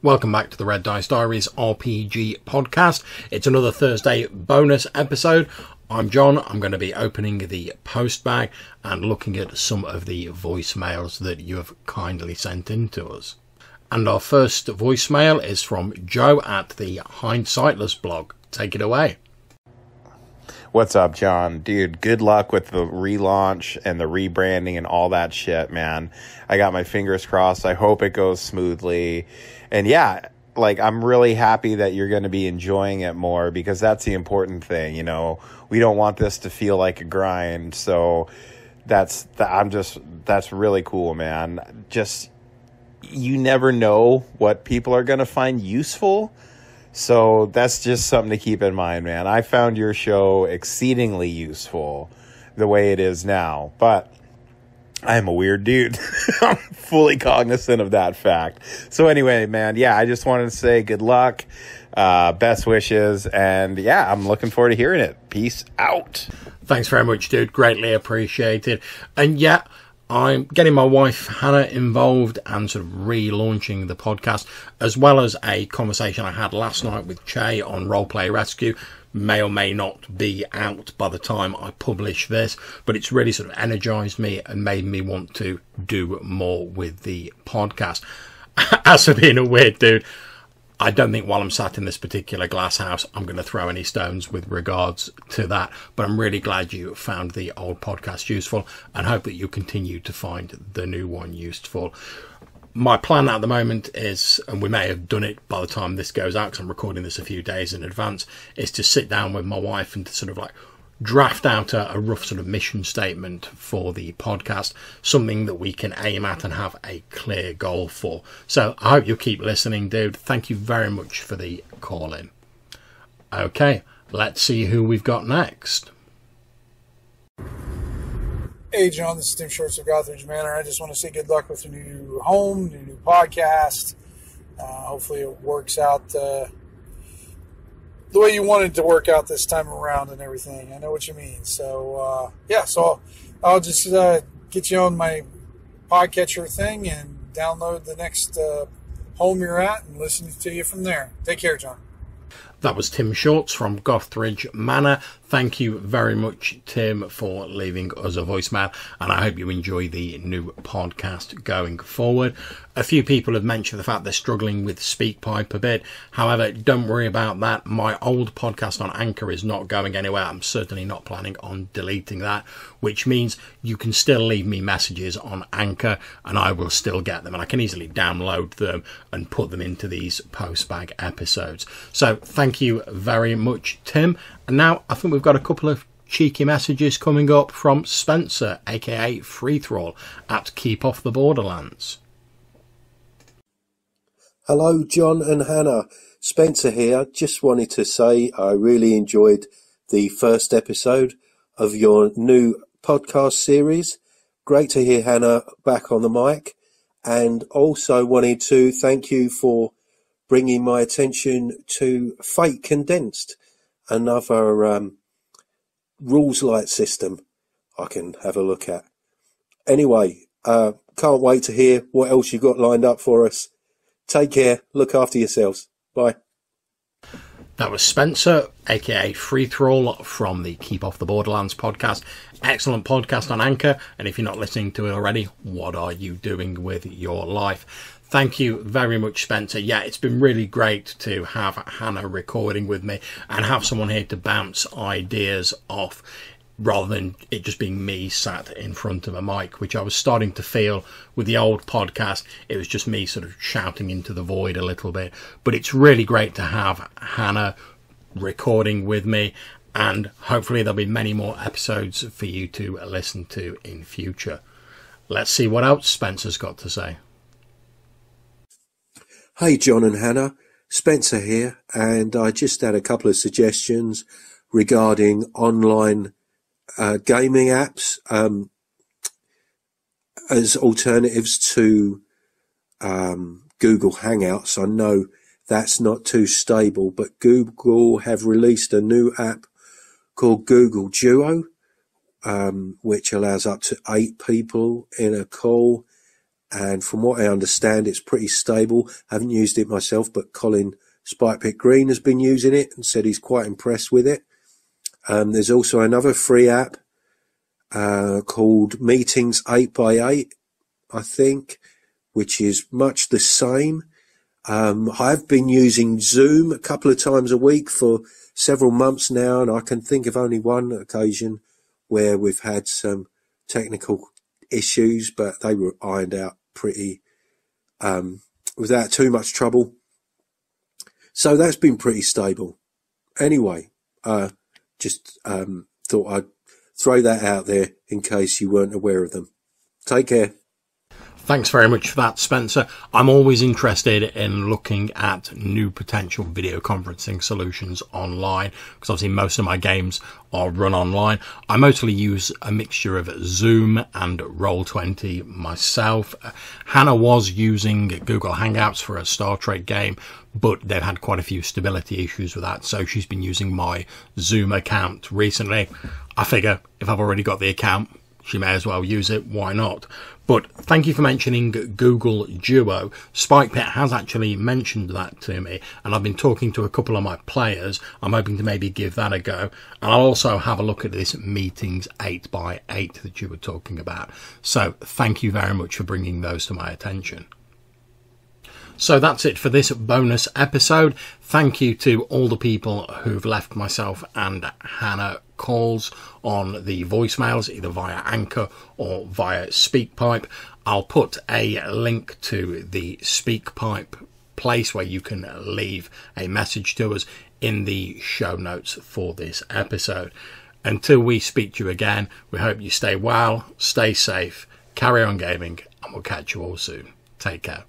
Welcome back to the Red Dice Diaries RPG podcast. It's another Thursday bonus episode. I'm John. I'm going to be opening the postbag and looking at some of the voicemails that you have kindly sent in to us. And our first voicemail is from Joe at the Hindsightless blog. Take it away. What's up, John? Dude, good luck with the relaunch and the rebranding and all that shit, man. I got my fingers crossed. I hope it goes smoothly. And yeah, like, I'm really happy that you're going to be enjoying it more, because that's the important thing, you know. We don't want this to feel like a grind. So that's really cool, man. Just, you never know what people are going to find useful. So that's just something to keep in mind, man. I found your show exceedingly useful the way it is now, but I am a weird dude. I'm fully cognizant of that fact. So anyway, man, yeah, I just wanted to say good luck, best wishes, and yeah, I'm looking forward to hearing it. Peace out. Thanks very much, dude. Greatly appreciated. And yeah, I'm getting my wife Hannah involved and sort of relaunching the podcast, as well as a conversation I had last night with Che on Roleplay Rescue. May or may not be out by the time I publish this, but it's really sort of energized me and made me want to do more with the podcast. As for being a weird dude, I don't think while I'm sat in this particular glass house I'm going to throw any stones with regards to that, but I'm really glad you found the old podcast useful and hope that you continue to find the new one useful. My plan at the moment is, and we may have done it by the time this goes out because I'm recording this a few days in advance, is to sit down with my wife and to sort of like draft out a rough sort of mission statement for the podcast, something that we can aim at and have a clear goal for. So I hope you'll keep listening, dude. Thank you very much for the call in. Okay, let's see who we've got next. Hey, John, this is Tim Shorts of Gothridge Manor. I just want to say good luck with your new home, your new podcast. Hopefully it works out the way you wanted to work out this time around and everything. I know what you mean. So, yeah, so I'll just get you on my podcatcher thing and download the next home you're at and listen to you from there. Take care, John. That was Tim Shorts from Gothridge Manor. Thank you very much, Tim, for leaving us a voicemail, and I hope you enjoy the new podcast going forward. A few people have mentioned the fact they're struggling with SpeakPipe a bit. However, don't worry about that. My old podcast on Anchor is not going anywhere. I'm certainly not planning on deleting that, which means you can still leave me messages on Anchor and I will still get them, and I can easily download them and put them into these postbag episodes. So thank you very much, Tim. And now I think we've got a couple of cheeky messages coming up from Spencer, aka Free Thrall, at Keep Off the Borderlands. Hello, John and Hannah. Spencer here. Just wanted to say I really enjoyed the first episode of your new podcast series. Great to hear Hannah back on the mic. And also wanted to thank you for bringing my attention to Fate Condensed, another rules light system I can have a look at. Anyway, can't wait to hear what else you got lined up for us. Take care. Look after yourselves. Bye. That was Spencer, aka Free Thrall, from the Keep Off the Borderlands podcast. Excellent podcast on Anchor, and if you're not listening to it already, what are you doing with your life? Thank you very much, Spencer. Yeah, it's been really great to have Hannah recording with me and have someone here to bounce ideas off, rather than it just being me sat in front of a mic, which I was starting to feel with the old podcast. It was just me sort of shouting into the void a little bit. But it's really great to have Hannah recording with me, and hopefully there'll be many more episodes for you to listen to in future. Let's see what else Spencer's got to say. Hey, John and Hannah. Spencer here, and I just had a couple of suggestions regarding online gaming apps as alternatives to Google Hangouts. I know that's not too stable, but Google have released a new app called Google Duo, which allows up to 8 people in a call, and from what I understand, it's pretty stable. I haven't used it myself, but Colin Spikepit Green has been using it and said he's quite impressed with it. There's also another free app called Meetings 8x8, I think, which is much the same. I've been using Zoom a couple of times a week for several months now, and I can think of only one occasion where we've had some technical issues, but they were ironed out pretty without too much trouble. So that's been pretty stable. Anyway, just thought I'd throw that out there in case you weren't aware of them. Take care. Thanks very much for that, Spencer. I'm always interested in looking at new potential video conferencing solutions online, because obviously most of my games are run online. I mostly use a mixture of Zoom and Roll20 myself. Hannah was using Google Hangouts for a Star Trek game, but they've had quite a few stability issues with that, so she's been using my Zoom account recently. I figure if I've already got the account, she may as well use it. Why not? But thank you for mentioning Google Duo. Spikepit has actually mentioned that to me, and I've been talking to a couple of my players. I'm hoping to maybe give that a go. And I'll also have a look at this Meetings 8x8 that you were talking about. So thank you very much for bringing those to my attention. So that's it for this bonus episode. Thank you to all the people who've left myself and Hannah calls on the voicemails, either via Anchor or via SpeakPipe. I'll put a link to the SpeakPipe place where you can leave a message to us in the show notes for this episode. Until we speak to you again, we hope you stay well, stay safe, carry on gaming, and we'll catch you all soon. Take care.